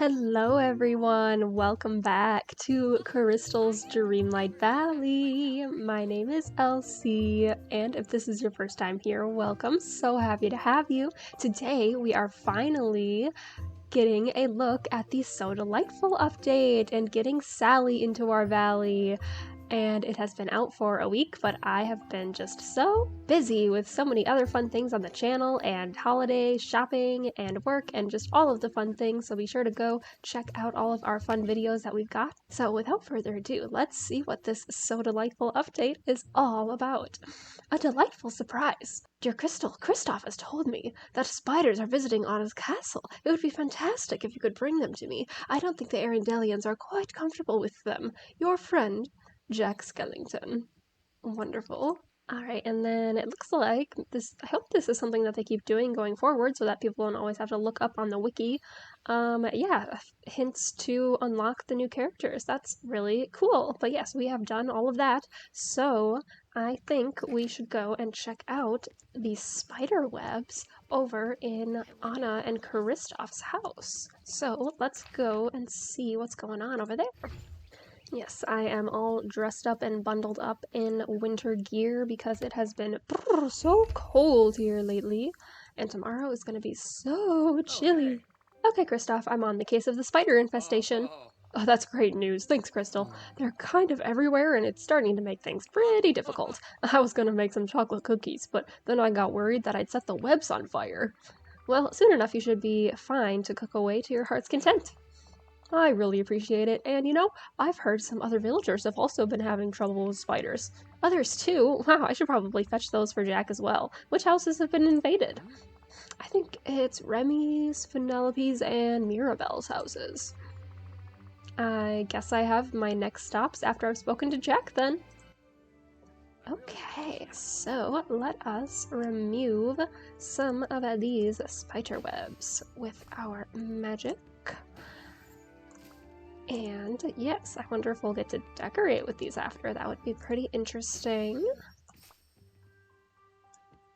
Hello everyone, welcome back to Crystal's Dreamlight Valley. My name is Elsie, and if this is your first time here, welcome. So happy to have you. Today we are finally getting a look at the So Delightful update and getting Sally into our valley. And it has been out for a week, but I have been just so busy with so many other fun things on the channel and holiday shopping and work and just all of the fun things, so be sure to go check out all of our fun videos that we've got. So without further ado, let's see what this So Delightful update is all about. A delightful surprise! Dear Crystal, Kristoff has told me that spiders are visiting Anna's castle. It would be fantastic if you could bring them to me. I don't think the Arendelians are quite comfortable with them. Your friend, Jack Skellington. Wonderful. Alright, and then it looks like this, I hope this is something that they keep doing going forward so that people don't always have to look up on the wiki. Yeah, hints to unlock the new characters. That's really cool. But yes, we have done all of that, so I think we should go and check out the spider webs over in Anna and Kristoff's house. So let's go and see what's going on over there. Yes, I am all dressed up and bundled up in winter gear because it has been so cold here lately, and tomorrow is going to be so chilly. Okay, Kristoff, I'm on the case of the spider infestation. Oh, that's great news. Thanks, Crystal. They're kind of everywhere, and it's starting to make things pretty difficult. I was going to make some chocolate cookies, but then I got worried that I'd set the webs on fire. Well, soon enough you should be fine to cook away to your heart's content. I really appreciate it, and you know, I've heard some other villagers have also been having trouble with spiders. Others too? Wow, I should probably fetch those for Jack as well. Which houses have been invaded? I think it's Remy's, Penelope's, and Mirabelle's houses. I guess I have my next stops after I've spoken to Jack then. Okay, so let us remove some of these spider webs with our magic. And yes, I wonder if we'll get to decorate with these after. That would be pretty interesting.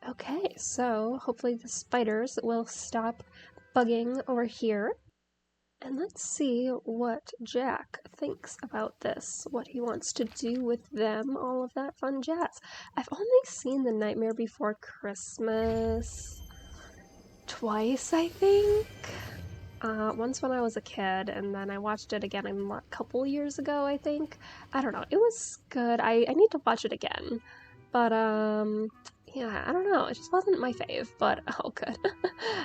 Okay, so hopefully the spiders will stop bugging over here. And let's see what Jack thinks about this, what he wants to do with them, all of that fun jazz. I've only seen The Nightmare Before Christmas twice, I think. Once when I was a kid, and then I watched it again a couple years ago, I think. I don't know, it was good. I need to watch it again. But, yeah, I don't know, it just wasn't my fave, but oh good.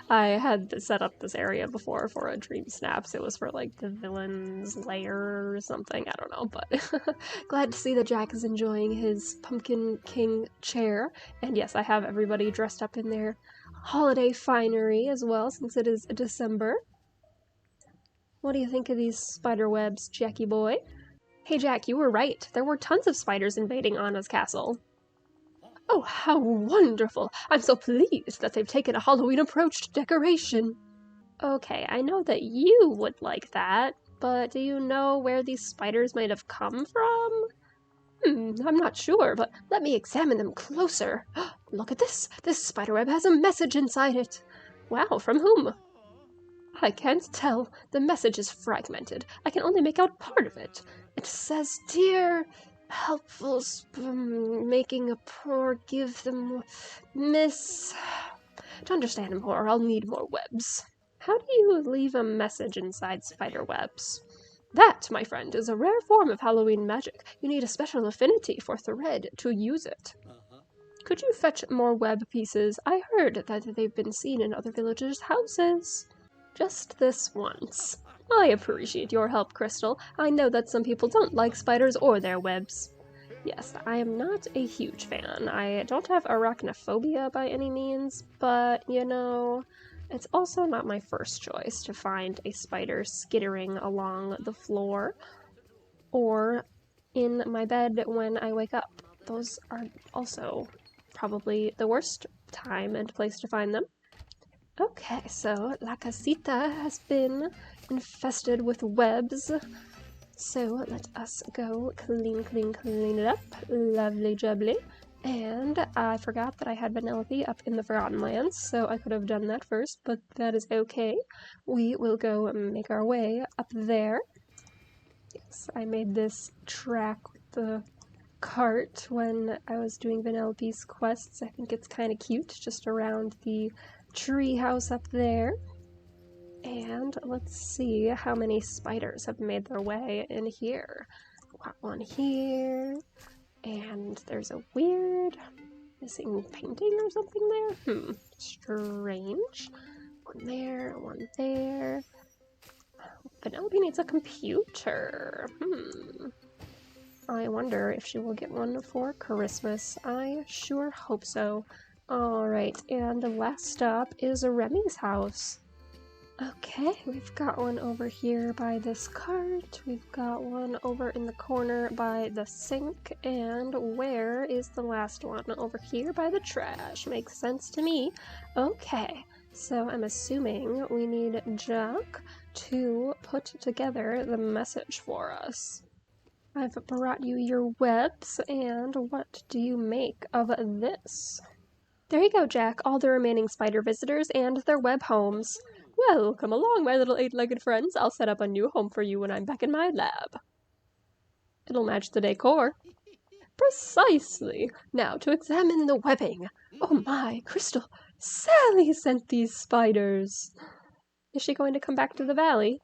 I had set up this area before for a Dream Snaps. It was for, like, the villain's lair or something, I don't know, but glad to see that Jack is enjoying his Pumpkin King chair. And yes, I have everybody dressed up in their holiday finery as well, since it is December. What do you think of these spider webs, Jackie boy? Hey Jack, you were right. There were tons of spiders invading Anna's castle. Oh, how wonderful! I'm so pleased that they've taken a Halloween approach to decoration. Okay, I know that you would like that, but do you know where these spiders might have come from? I'm not sure, but let me examine them closer. Look at this! This spiderweb has a message inside it! Wow, from whom? I can't tell. The message is fragmented. I can only make out part of it. It says, "Dear, helpful making a poor, give them miss." To understand more, I'll need more webs. How do you leave a message inside spider webs? That, my friend, is a rare form of Halloween magic. You need a special affinity for thread to use it. Could you fetch more web pieces? I heard that they've been seen in other villagers' houses. Just this once. I appreciate your help, Crystal. I know that some people don't like spiders or their webs. Yes, I am not a huge fan. I don't have arachnophobia by any means, but, you know, it's also not my first choice to find a spider skittering along the floor or in my bed when I wake up. Those are also probably the worst time and place to find them. Okay, so La Casita has been infested with webs. So let us go clean it up. Lovely jubbly. And I forgot that I had Vanellope up in the Forgotten Lands, so I could have done that first, but that is okay. We will go make our way up there. Yes, I made this track with the cart when I was doing Vanellope's quests. I think it's kind of cute, just around the tree house up there. And let's see how many spiders have made their way in here. Got one here, and there's a weird missing painting or something there. Strange. One there, one there. Vanellope needs a computer. I wonder if she will get one for Christmas. I sure hope so. Alright, and the last stop is Remy's house. Okay, we've got one over here by this cart, we've got one over in the corner by the sink, and where is the last one? Over here by the trash. Makes sense to me. Okay, so I'm assuming we need Jack to put together the message for us. I've brought you your webs, and what do you make of this? There you go, Jack, all the remaining spider visitors and their web homes. Well, come along, my little eight-legged friends. I'll set up a new home for you when I'm back in my lab. It'll match the decor. Precisely. Now to examine the webbing. Oh my, Crystal, Sally sent these spiders. Is she going to come back to the valley?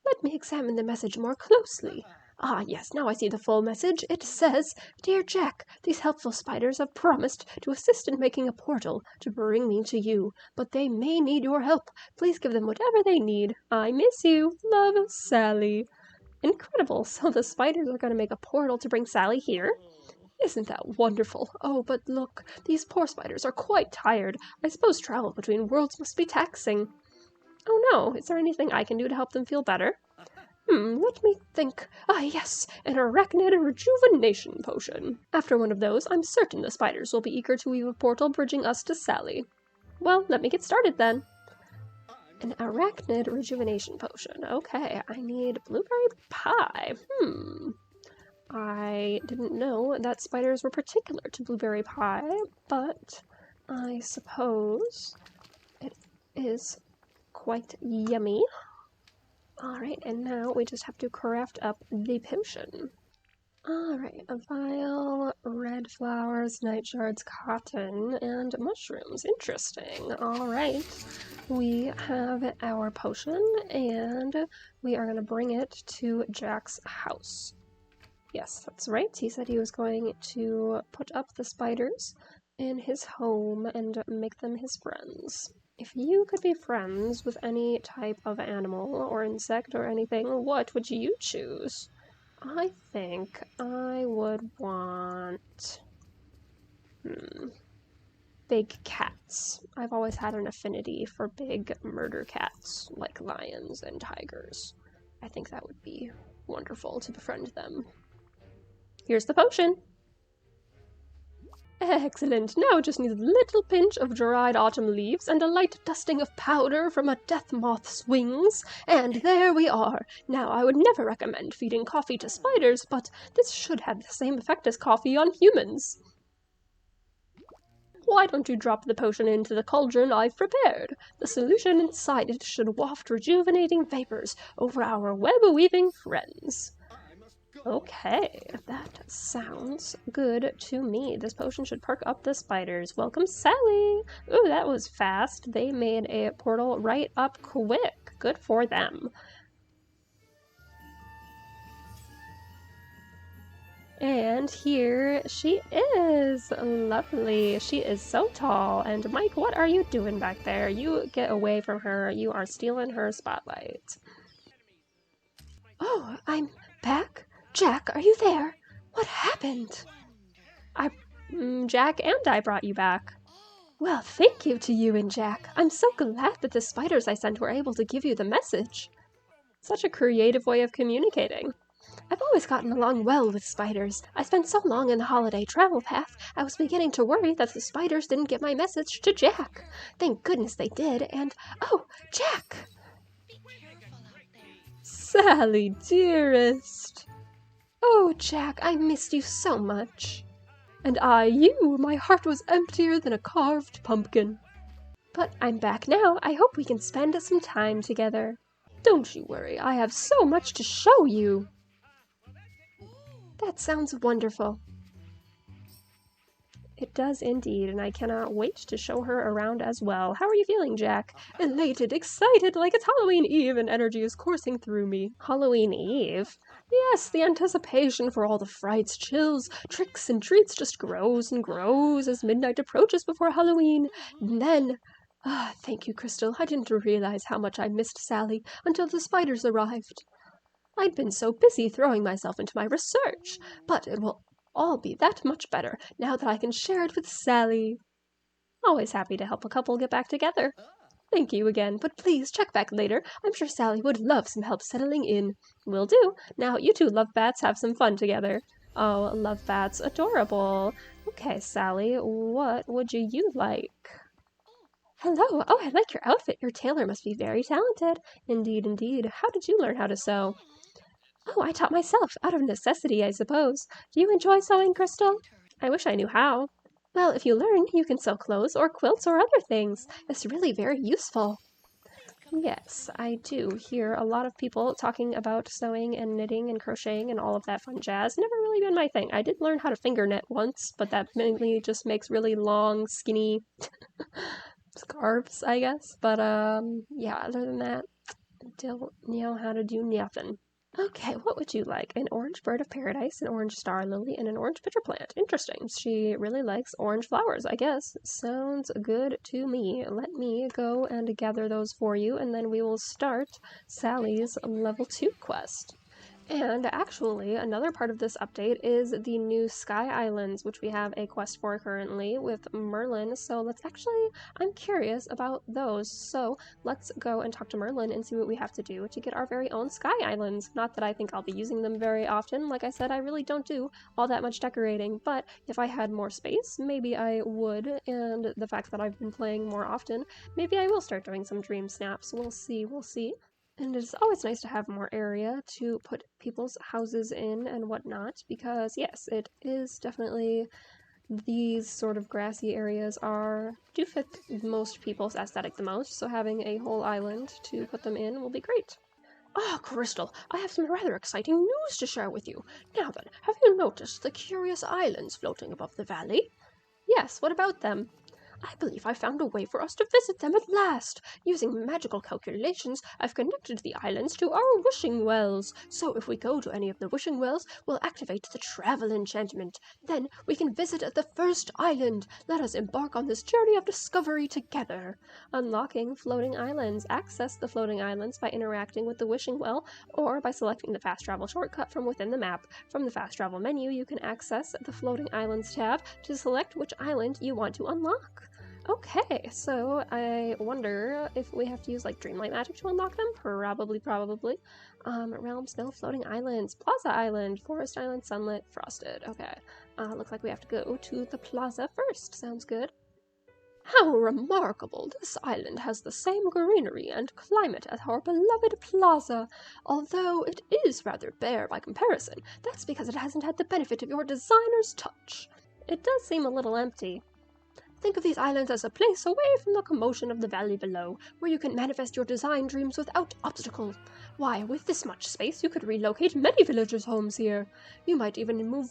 Let me examine the message more closely. Ah, yes, now I see the full message. It says, Dear Jack, these helpful spiders have promised to assist in making a portal to bring me to you, but they may need your help. Please give them whatever they need. I miss you. Love, Sally. Incredible. So the spiders are going to make a portal to bring Sally here? Isn't that wonderful? Oh, but look, these poor spiders are quite tired. I suppose travel between worlds must be taxing. Oh no, is there anything I can do to help them feel better? Let me think. Ah, yes, an arachnid rejuvenation potion. After one of those, I'm certain the spiders will be eager to weave a portal bridging us to Sally. Well, let me get started then. An arachnid rejuvenation potion. Okay, I need blueberry pie. I didn't know that spiders were particular to blueberry pie, but I suppose it is quite yummy. Alright, and now we just have to craft up the potion. Alright, a vial, red flowers, night shards, cotton, and mushrooms. Interesting. Alright, we have our potion, and we are going to bring it to Jack's house. Yes, that's right. He said he was going to put up the spiders in his home and make them his friends. If you could be friends with any type of animal or insect or anything, what would you choose? I think I would want... big cats. I've always had an affinity for big murder cats, like lions and tigers. I think that would be wonderful to befriend them. Here's the potion! Excellent. Now just need a little pinch of dried autumn leaves and a light dusting of powder from a death moth's wings, and there we are. Now, I would never recommend feeding coffee to spiders, but this should have the same effect as coffee on humans. Why don't you drop the potion into the cauldron I've prepared? The solution inside it should waft rejuvenating vapors over our web-weaving friends. Okay, that sounds good to me. This potion should perk up the spiders. Welcome, Sally! Ooh, that was fast. They made a portal right up quick. Good for them. And here she is. Lovely. She is so tall. And Mike, what are you doing back there? You get away from her. You are stealing her spotlight. Oh, I'm back? Jack, are you there? What happened? Jack and I brought you back. Well, thank you to you and Jack. I'm so glad that the spiders I sent were able to give you the message. Such a creative way of communicating. I've always gotten along well with spiders. I spent so long in the holiday travel path, I was beginning to worry that the spiders didn't get my message to Jack. Thank goodness they did, and... oh, Jack! Sally, dearest! Oh, Jack, I missed you so much. And I you! My heart was emptier than a carved pumpkin. But I'm back now. I hope we can spend some time together. Don't you worry, I have so much to show you. That sounds wonderful. It does indeed, and I cannot wait to show her around as well. How are you feeling, Jack? Elated, excited, like it's Halloween Eve and energy is coursing through me. Halloween Eve? Yes, the anticipation for all the frights, chills, tricks, and treats just grows and grows as midnight approaches before Halloween. And then... thank you, Crystal. I didn't realize how much I missed Sally until the spiders arrived. I'd been so busy throwing myself into my research, but it will all be that much better now that I can share it with Sally. Always happy to help a couple get back together. Thank you again, but please check back later. I'm sure Sally would love some help settling in. Will do. Now you two love bats have some fun together. Oh, love bats, adorable. Okay, Sally, what would you like? Hello. Oh, I like your outfit. Your tailor must be very talented. Indeed, indeed. How did you learn how to sew? Oh, I taught myself, out of necessity, I suppose. Do you enjoy sewing, Crystal? I wish I knew how. Well, if you learn, you can sew clothes or quilts or other things. It's really very useful. Yes, I do hear a lot of people talking about sewing and knitting and crocheting and all of that fun jazz. Never really been my thing. I did learn how to finger knit once, but that mainly just makes really long, skinny scarves, I guess. But, yeah, other than that, don't know how to do nothing. Okay, what would you like? An orange bird of paradise, an orange star lily, and an orange pitcher plant. Interesting. She really likes orange flowers, I guess. Sounds good to me. Let me go and gather those for you, and then we will start Sally's level 2 quest. And actually, another part of this update is the new Sky Islands, which we have a quest for currently with Merlin. So I'm curious about those. So let's go and talk to Merlin and see what we have to do to get our very own Sky Islands. Not that I think I'll be using them very often. Like I said, I really don't do all that much decorating, but if I had more space, maybe I would. And the fact that I've been playing more often, maybe I will start doing some dream snaps. We'll see, we'll see. And it's always nice to have more area to put people's houses in and whatnot, because yes, it is definitely these sort of grassy areas do fit most people's aesthetic the most, so having a whole island to put them in will be great. Ah, Crystal, I have some rather exciting news to share with you. Now then, have you noticed the curious islands floating above the valley? Yes, what about them? I believe I found a way for us to visit them at last. Using magical calculations, I've connected the islands to our wishing wells. So if we go to any of the wishing wells, we'll activate the travel enchantment. Then we can visit the first island. Let us embark on this journey of discovery together. Unlocking floating islands. Access the floating islands by interacting with the wishing well or by selecting the fast travel shortcut from within the map. From the fast travel menu, you can access the floating islands tab to select which island you want to unlock. Okay, so I wonder if we have to use like Dreamlight magic to unlock them? Probably. Realm, Snow, Floating Islands, Plaza Island, Forest Island, Sunlit, Frosted. Okay, looks like we have to go to the plaza first. Sounds good. How remarkable! This island has the same greenery and climate as our beloved plaza, although it is rather bare by comparison. That's because it hasn't had the benefit of your designer's touch. It does seem a little empty. Think of these islands as a place away from the commotion of the valley below, where you can manifest your design dreams without obstacle. Why, with this much space, you could relocate many villagers' homes here. You might even move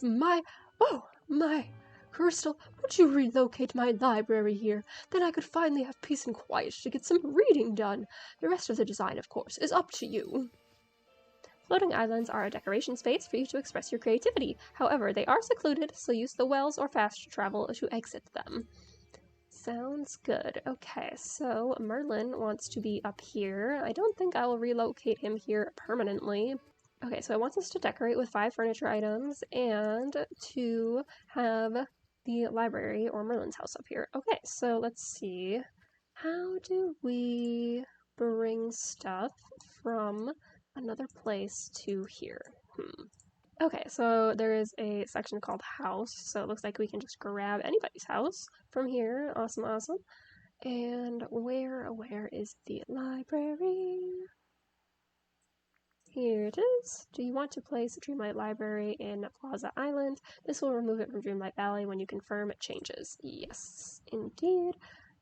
Crystal, would you relocate my library here? Then I could finally have peace and quiet to get some reading done. The rest of the design, of course, is up to you. Floating islands are a decoration space for you to express your creativity. However, they are secluded, so use the wells or fast travel to exit them. Sounds good. Okay, so Merlin wants to be up here. I don't think I will relocate him here permanently. Okay, so it wants us to decorate with 5 furniture items and to have the library or Merlin's house up here. Okay, so let's see. How do we bring stuff from another place to here? Okay, so there is a section called house, so it looks like we can just grab anybody's house from here. Awesome. And where is the library? Here it is. Do you want to place Dreamlight Library in Plaza Island? This will remove it from Dreamlight Valley when you confirm changes. Yes, indeed.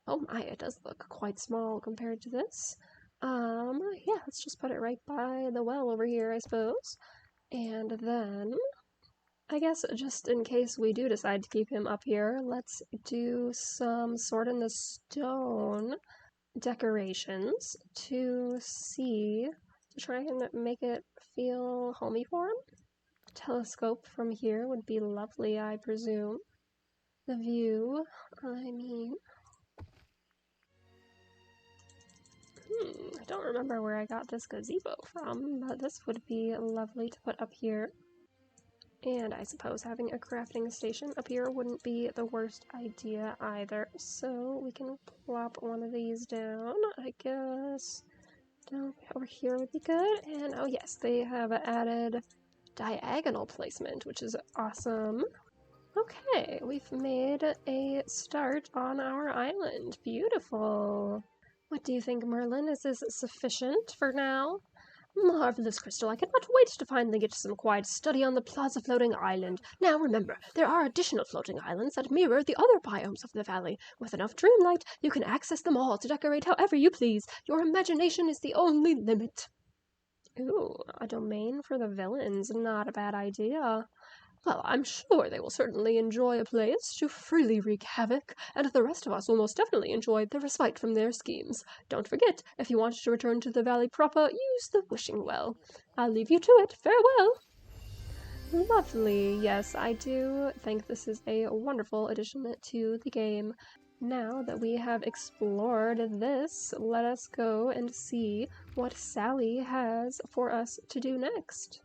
Oh my, it does look quite small compared to this. Yeah, let's just put it right by the well over here, I suppose. And then, I guess just in case we do decide to keep him up here, let's do some Sword in the Stone decorations to try and make it feel homey for him. Telescope from here would be lovely, I presume. The view, I don't remember where I got this gazebo from, but this would be lovely to put up here. And I suppose having a crafting station up here wouldn't be the worst idea either. So we can plop one of these down, I guess. Down over here would be good. And oh yes, they have added diagonal placement, which is awesome. Okay, we've made a start on our island. Beautiful. What do you think, Merlin? Is this sufficient for now? Marvelous, Crystal. I cannot wait to finally get some quiet study on the Plaza Floating Island. Now remember, there are additional floating islands that mirror the other biomes of the valley. With enough Dreamlight, you can access them all to decorate however you please. Your imagination is the only limit. Ooh, a domain for the villains. Not a bad idea. Well, I'm sure they will certainly enjoy a place to freely wreak havoc, and the rest of us will most definitely enjoy the respite from their schemes. Don't forget, if you want to return to the valley proper, use the wishing well. I'll leave you to it. Farewell! Lovely. Yes, I do think this is a wonderful addition to the game. Now that we have explored this, let us go and see what Sally has for us to do next.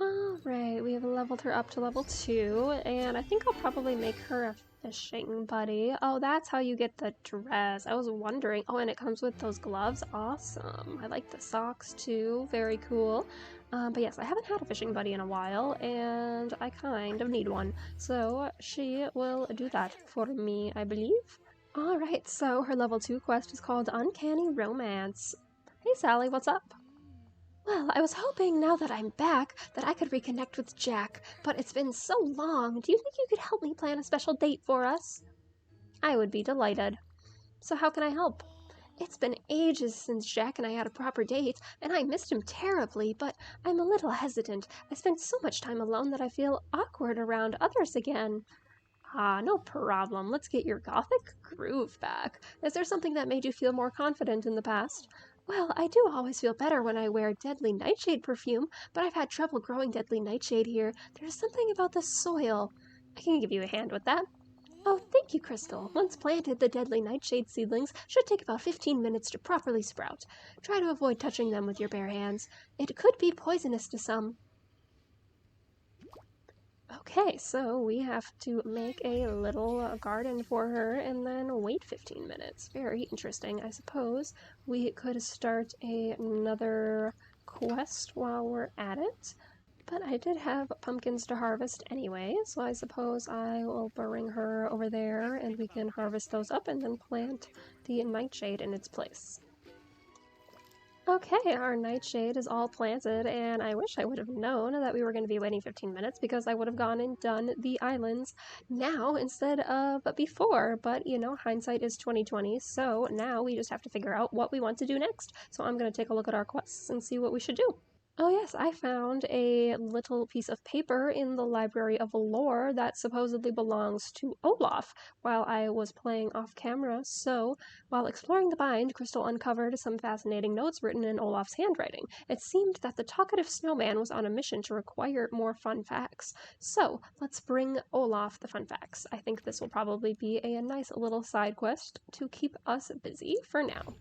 Alright, we have leveled her up to level 2, and I think I'll probably make her a fishing buddy. Oh, that's how you get the dress. I was wondering. Oh, and it comes with those gloves. Awesome. I like the socks too. Very cool. But yes, I haven't had a fishing buddy in a while, and I kind of need one. So she will do that for me, I believe. Alright, so her level 2 quest is called Uncanny Romance. Hey Sally, what's up? Well, I was hoping now that I'm back that I could reconnect with Jack, but it's been so long. Do you think you could help me plan a special date for us? I would be delighted. So how can I help? It's been ages since Jack and I had a proper date, and I missed him terribly, but I'm a little hesitant. I spent so much time alone that I feel awkward around others again. Ah, no problem. Let's get your gothic groove back. Is there something that made you feel more confident in the past? Well, I do always feel better when I wear deadly nightshade perfume, but I've had trouble growing deadly nightshade here. There's something about the soil. I can give you a hand with that. Oh, thank you, Crystal. Once planted, the deadly nightshade seedlings should take about 15 minutes to properly sprout. Try to avoid touching them with your bare hands. It could be poisonous to some. Okay, so we have to make a little garden for her and then wait 15 minutes. Very interesting. I suppose we could start another quest while we're at it. But I did have pumpkins to harvest anyway, so I suppose I will bring her over there and we can harvest those up and then plant the nightshade in its place. Okay, our nightshade is all planted, and I wish I would have known that we were going to be waiting 15 minutes because I would have gone and done the islands now instead of before. But, you know, hindsight is 20/20, so now we just have to figure out what we want to do next. So I'm going to take a look at our quests and see what we should do. Oh yes, I found a little piece of paper in the Library of Lore that supposedly belongs to Olaf while I was playing off camera. So, while exploring the bind, Crystal uncovered some fascinating notes written in Olaf's handwriting. It seemed that the talkative snowman was on a mission to acquire more fun facts. So, let's bring Olaf the fun facts. I think this will probably be a nice little side quest to keep us busy for now.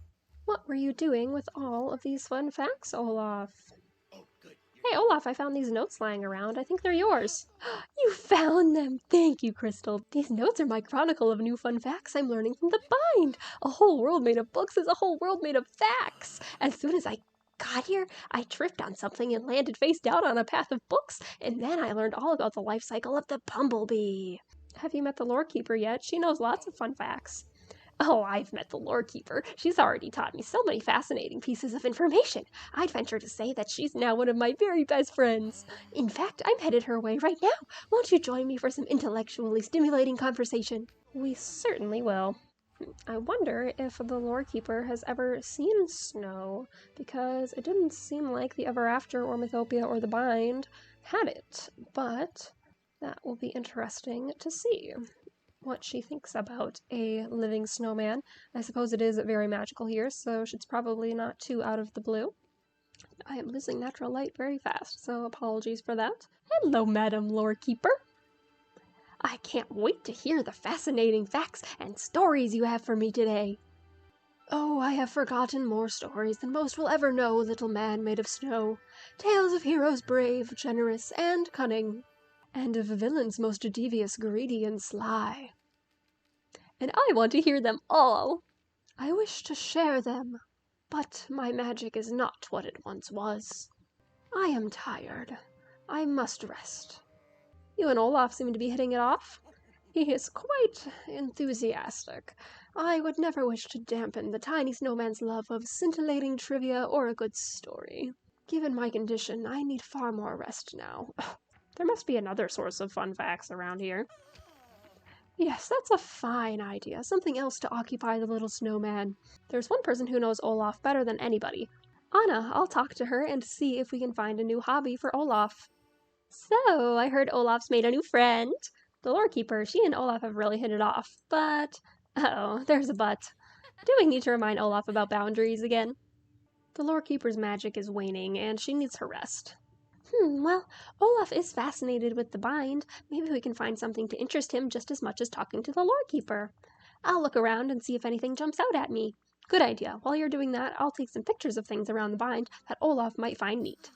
What were you doing with all of these fun facts, Olaf? Hey, Olaf, I found these notes lying around. I think they're yours. You found them! Thank you, Crystal. These notes are my chronicle of new fun facts I'm learning from the bind. A whole world made of books is a whole world made of facts. As soon as I got here, I tripped on something and landed face down on a path of books, and then I learned all about the life cycle of the bumblebee. Have you met the lore keeper yet? She knows lots of fun facts. Oh, I've met the lore keeper. She's already taught me so many fascinating pieces of information. I'd venture to say that she's now one of my very best friends. In fact, I'm headed her way right now. Won't you join me for some intellectually stimulating conversation? We certainly will. I wonder if the lore keeper has ever seen snow, because it didn't seem like the Ever After or Mythopia or the Bind had it, but that will be interesting to see what she thinks about a living snowman. I suppose it is very magical here, so it's probably not too out of the blue. I am losing natural light very fast, so apologies for that. Hello, Madam Lore Keeper. I can't wait to hear the fascinating facts and stories you have for me today. Oh, I have forgotten more stories than most will ever know, little man made of snow. Tales of heroes brave, generous, and cunning, and of villains most devious, greedy, and sly. And I want to hear them all. I wish to share them, but my magic is not what it once was. I am tired. I must rest. You and Olaf seem to be hitting it off. He is quite enthusiastic. I would never wish to dampen the tiny snowman's love of scintillating trivia or a good story. Given my condition, I need far more rest now. There must be another source of fun facts around here. Yes, that's a fine idea. Something else to occupy the little snowman. There's one person who knows Olaf better than anybody. Anna, I'll talk to her and see if we can find a new hobby for Olaf. So, I heard Olaf's made a new friend. The lore keeper, she and Olaf have really hit it off, but... Uh-oh, there's a but. Do we need to remind Olaf about boundaries again? The lore keeper's magic is waning, and she needs her rest. Well, Olaf is fascinated with the bind. Maybe we can find something to interest him just as much as talking to the lore keeper. I'll look around and see if anything jumps out at me. Good idea. While you're doing that, I'll take some pictures of things around the bind that Olaf might find neat.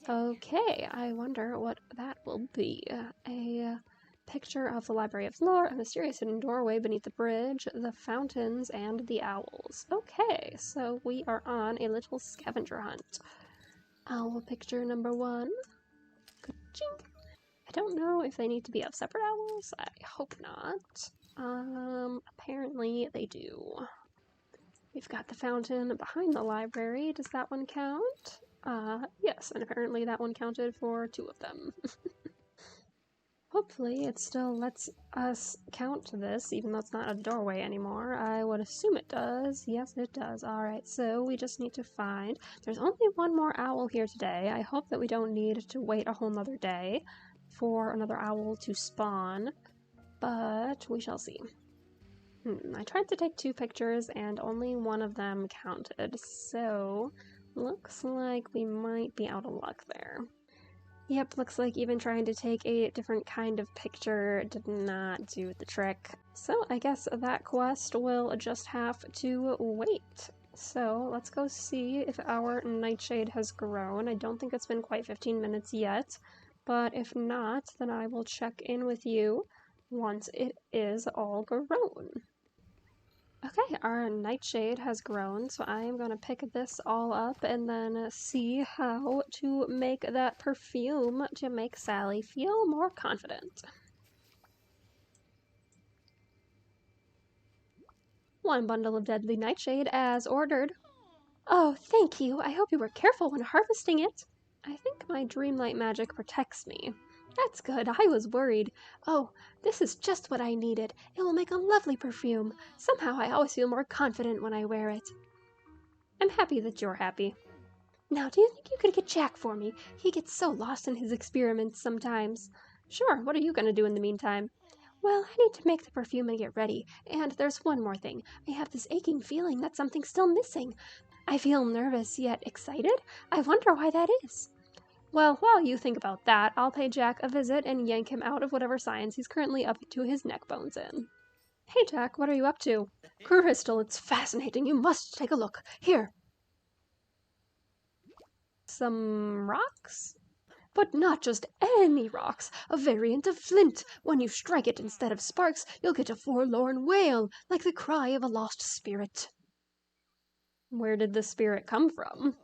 Okay, I wonder what that will be. A picture of the Library of Lore, a mysterious hidden doorway beneath the bridge, the fountains, and the owls. Okay, so we are on a little scavenger hunt. Owl picture number 1. Ka-chink. I don't know if they need to be of separate owls. I hope not. Apparently they do. We've got the fountain behind the library. Does that one count? Yes, and apparently that one counted for 2 of them. Hopefully it still lets us count this, even though it's not a doorway anymore. I would assume it does. Yes, it does. Alright, so we just need to find... There's only one more owl here today. I hope that we don't need to wait a whole nother day for another owl to spawn, but we shall see. I tried to take 2 pictures and only one of them counted, so looks like we might be out of luck there. Yep, looks like even trying to take a different kind of picture did not do the trick. So I guess that quest will just have to wait. So let's go see if our nightshade has grown. I don't think it's been quite 15 minutes yet, but if not, then I will check in with you once it is all grown. Okay, our nightshade has grown, so I am going to pick this all up and then see how to make that perfume to make Sally feel more confident. 1 bundle of deadly nightshade as ordered. Oh, thank you. I hope you were careful when harvesting it. I think my Dreamlight magic protects me. That's good. I was worried. Oh, this is just what I needed. It will make a lovely perfume. Somehow I always feel more confident when I wear it. I'm happy that you're happy. Now, do you think you could get Jack for me? He gets so lost in his experiments sometimes. Sure, what are you going to do in the meantime? Well, I need to make the perfume and get ready. And there's one more thing. I have this aching feeling that something's still missing. I feel nervous yet excited. I wonder why that is. Well, while you think about that, I'll pay Jack a visit and yank him out of whatever science he's currently up to his neck bones in. Hey Jack, what are you up to? Crystal, it's fascinating. You must take a look. Here. Some rocks? But not just any rocks. A variant of flint. When you strike it instead of sparks, you'll get a forlorn wail, like the cry of a lost spirit. Where did the spirit come from?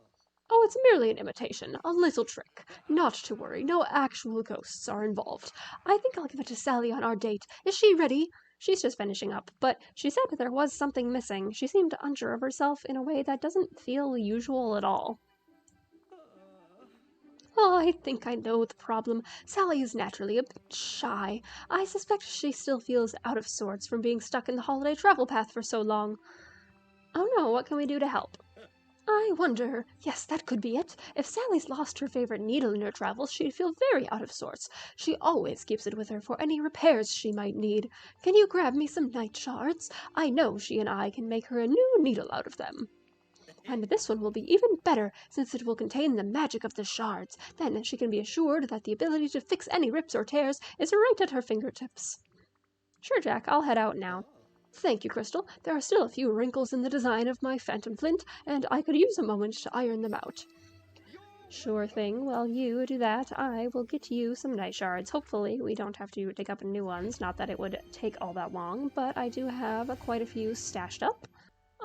Oh, it's merely an imitation, a little trick. Not to worry, no actual ghosts are involved. I think I'll give it to Sally on our date. Is she ready? She's just finishing up, but she said there was something missing. She seemed unsure of herself in a way that doesn't feel usual at all. Oh, I think I know the problem. Sally is naturally a bit shy. I suspect she still feels out of sorts from being stuck in the holiday travel path for so long. Oh no, what can we do to help? I wonder, yes, that could be it. If Sally's lost her favorite needle in her travels, she'd feel very out of sorts. She always keeps it with her for any repairs she might need. Can you grab me some night shards? I know she and I can make her a new needle out of them. And this one will be even better, since it will contain the magic of the shards. Then she can be assured that the ability to fix any rips or tears is right at her fingertips. Sure, Jack, I'll head out now. Thank you, Crystal. There are still a few wrinkles in the design of my phantom flint, and I could use a moment to iron them out. Sure thing. While you do that, I will get you some night shards. Hopefully we don't have to dig up new ones. Not that it would take all that long, but I do have quite a few stashed up.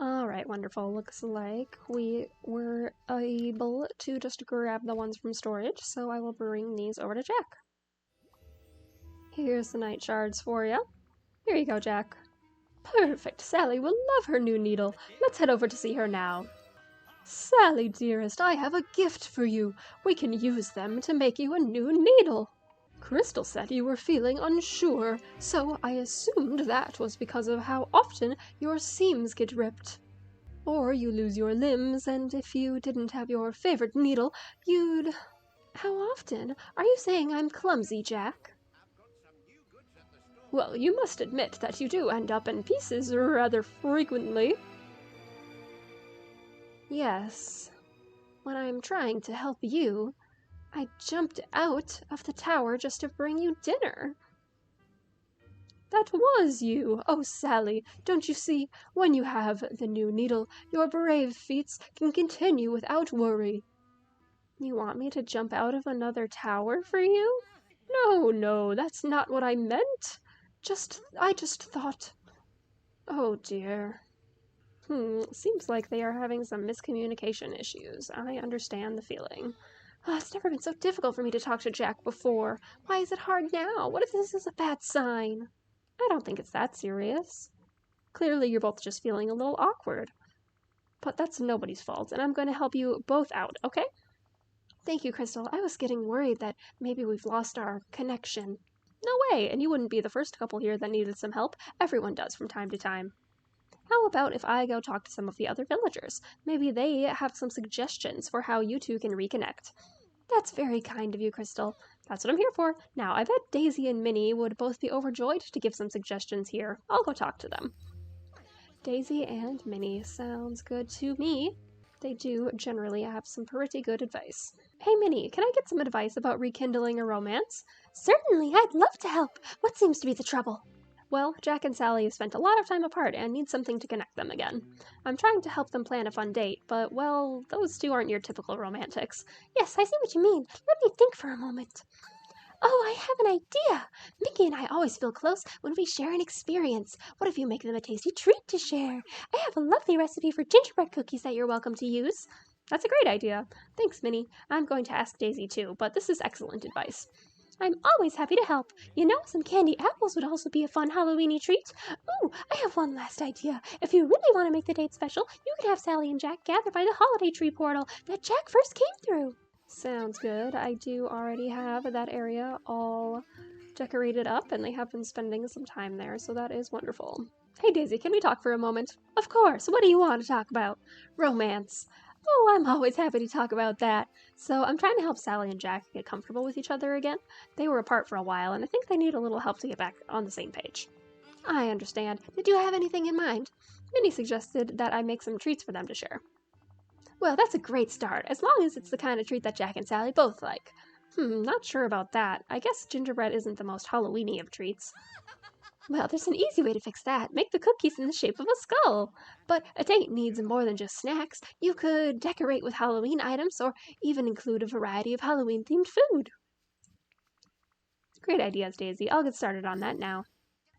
Alright, wonderful. Looks like we were able to just grab the ones from storage, so I will bring these over to Jack. Here's the night shards for you. Here you go, Jack. Perfect. Sally will love her new needle. Let's head over to see her now. Sally, dearest, I have a gift for you. We can use them to make you a new needle. Crystal said you were feeling unsure, so I assumed that was because of how often your seams get ripped. Or you lose your limbs, and if you didn't have your favorite needle, you'd... How often? Are you saying I'm clumsy, Jack? Well, you must admit that you do end up in pieces rather frequently. Yes. When I'm trying to help you, I jumped out of the tower just to bring you dinner. That was you! Oh, Sally, don't you see? When you have the new needle, your brave feats can continue without worry. You want me to jump out of another tower for you? No, that's not what I meant. I just thought... Oh, dear. Seems like they are having some miscommunication issues. I understand the feeling. It's never been so difficult for me to talk to Jack before. Why is it hard now? What if this is a bad sign? I don't think it's that serious. Clearly you're both just feeling a little awkward. But that's nobody's fault, and I'm going to help you both out, okay? Thank you, Crystal. I was getting worried that maybe we've lost our connection. No way, and you wouldn't be the first couple here that needed some help. Everyone does from time to time. How about if I go talk to some of the other villagers? Maybe they have some suggestions for how you two can reconnect. That's very kind of you, Crystal. That's what I'm here for. Now, I bet Daisy and Minnie would both be overjoyed to give some suggestions here. I'll go talk to them. Daisy and Minnie. Sounds good to me. They do generally have some pretty good advice. Hey, Minnie, can I get some advice about rekindling a romance? Certainly, I'd love to help. What seems to be the trouble? Well, Jack and Sally have spent a lot of time apart and need something to connect them again. I'm trying to help them plan a fun date, but, well, those two aren't your typical romantics. Yes, I see what you mean. Let me think for a moment. Oh, I have an idea! Mickey and I always feel close when we share an experience. What if you make them a tasty treat to share? I have a lovely recipe for gingerbread cookies that you're welcome to use. That's a great idea. Thanks, Minnie. I'm going to ask Daisy too, but this is excellent advice. I'm always happy to help. You know, some candy apples would also be a fun Halloweeny treat. Ooh, I have one last idea. If you really want to make the date special, you can have Sally and Jack gather by the holiday tree portal that Jack first came through. Sounds good. I do already have that area all decorated up, and they have been spending some time there, so that is wonderful. Hey, Daisy, can we talk for a moment? Of course. What do you want to talk about? Romance. Oh, I'm always happy to talk about that. So I'm trying to help Sally and Jack get comfortable with each other again. They were apart for a while, and I think they need a little help to get back on the same page. I understand. Did you have anything in mind? Minnie suggested that I make some treats for them to share. Well, that's a great start, as long as it's the kind of treat that Jack and Sally both like. Not sure about that. I guess gingerbread isn't the most Halloweeny of treats. Well, there's an easy way to fix that. Make the cookies in the shape of a skull. But a date needs more than just snacks. You could decorate with Halloween items, or even include a variety of Halloween-themed food. Great ideas, Daisy. I'll get started on that now.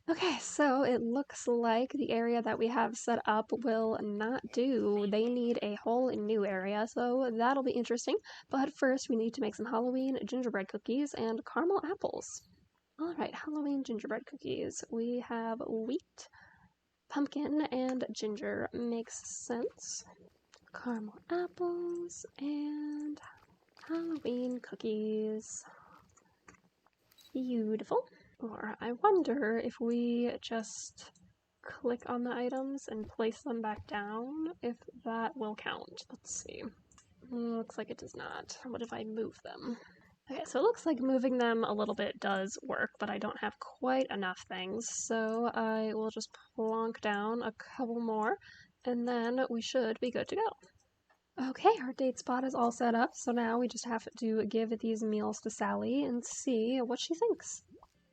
Okay, so it looks like the area that we have set up will not do. They need a whole new area, so that'll be interesting. But first, we need to make some Halloween gingerbread cookies and caramel apples. Alright, Halloween gingerbread cookies. We have wheat, pumpkin, and ginger. Makes sense. Caramel apples, and Halloween cookies. Beautiful. Or I wonder if we just click on the items and place them back down, if that will count. Let's see. Looks like it does not. What if I move them? Okay, so it looks like moving them a little bit does work, but I don't have quite enough things, so I will just plonk down a couple more, and then we should be good to go. Okay, our date spot is all set up, so now we just have to give these meals to Sally and see what she thinks.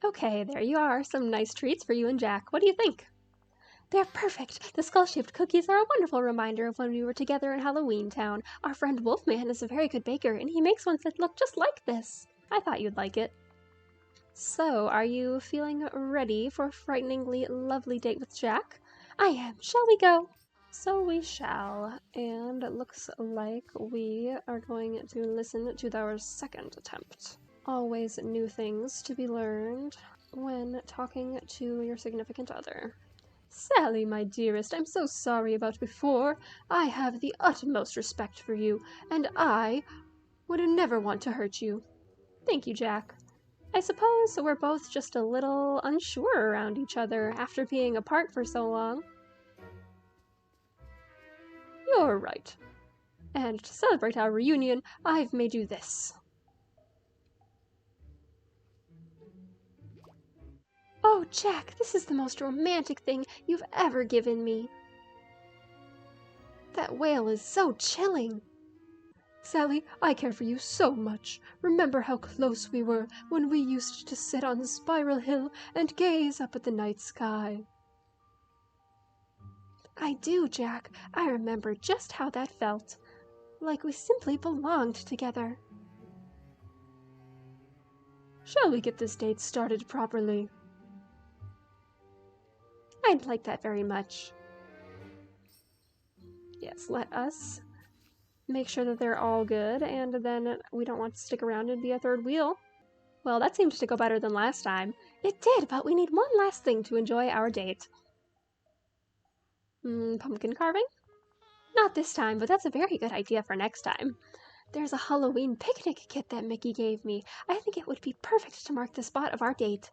Okay, there you are, some nice treats for you and Jack. What do you think? They're perfect. The skull-shaped cookies are a wonderful reminder of when we were together in Halloween Town. Our friend Wolfman is a very good baker, and he makes ones that look just like this. I thought you'd like it. So, are you feeling ready for a frighteningly lovely date with Jack? I am. Shall we go? So we shall. And it looks like we are going to listen to our second attempt. Always new things to be learned when talking to your significant other. Sally, my dearest, I'm so sorry about before. I have the utmost respect for you, and I would never want to hurt you. Thank you, Jack. I suppose we're both just a little unsure around each other after being apart for so long. You're right. And to celebrate our reunion, I've made you this. Oh, Jack, this is the most romantic thing you've ever given me. That whale is so chilling. Sally, I care for you so much. Remember how close we were when we used to sit on the spiral hill and gaze up at the night sky. I do, Jack. I remember just how that felt. Like we simply belonged together. Shall we get this date started properly? I'd like that very much. Yes, let us make sure that they're all good, and then we don't want to stick around and be a third wheel. Well, that seems to go better than last time. It did, but we need one last thing to enjoy our date. Pumpkin carving? Not this time, but that's a very good idea for next time. There's a Halloween picnic kit that Mickey gave me. I think it would be perfect to mark the spot of our date.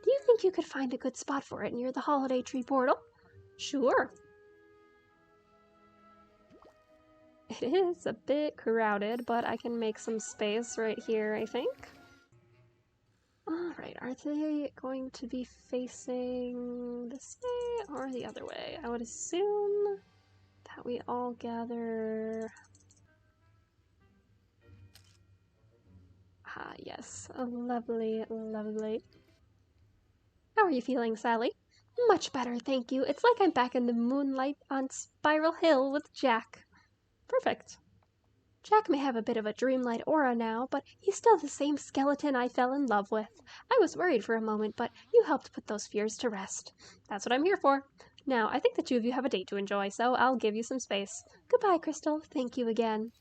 Do you think you could find a good spot for it near the holiday tree portal? Sure. It is a bit crowded, but I can make some space right here, I think. Alright, are they going to be facing this way or the other way? I would assume that we all gather... Ah, yes. Lovely, lovely. How are you feeling, Sally? Much better, thank you. It's like I'm back in the moonlight on Spiral Hill with Jack. Perfect. Jack may have a bit of a dreamlight aura now, but he's still the same skeleton I fell in love with. I was worried for a moment, but you helped put those fears to rest. That's what I'm here for. Now, I think the two of you have a date to enjoy, so I'll give you some space. Goodbye, Crystal. Thank you again.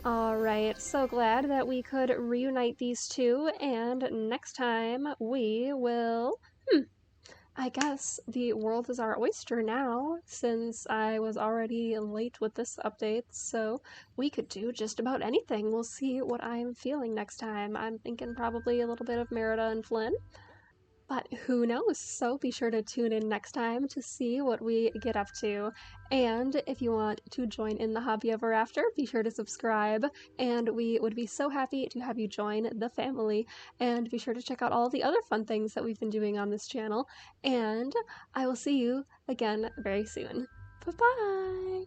Alright, so glad that we could reunite these two, and next time we will... I guess the world is our oyster now, since I was already late with this update, so we could do just about anything. We'll see what I'm feeling next time. I'm thinking probably a little bit of Merida and Flynn, but who knows? So be sure to tune in next time to see what we get up to. And if you want to join in the hobby ever after, be sure to subscribe, and we would be so happy to have you join the family. And be sure to check out all the other fun things that we've been doing on this channel. And I will see you again very soon. Bye-bye!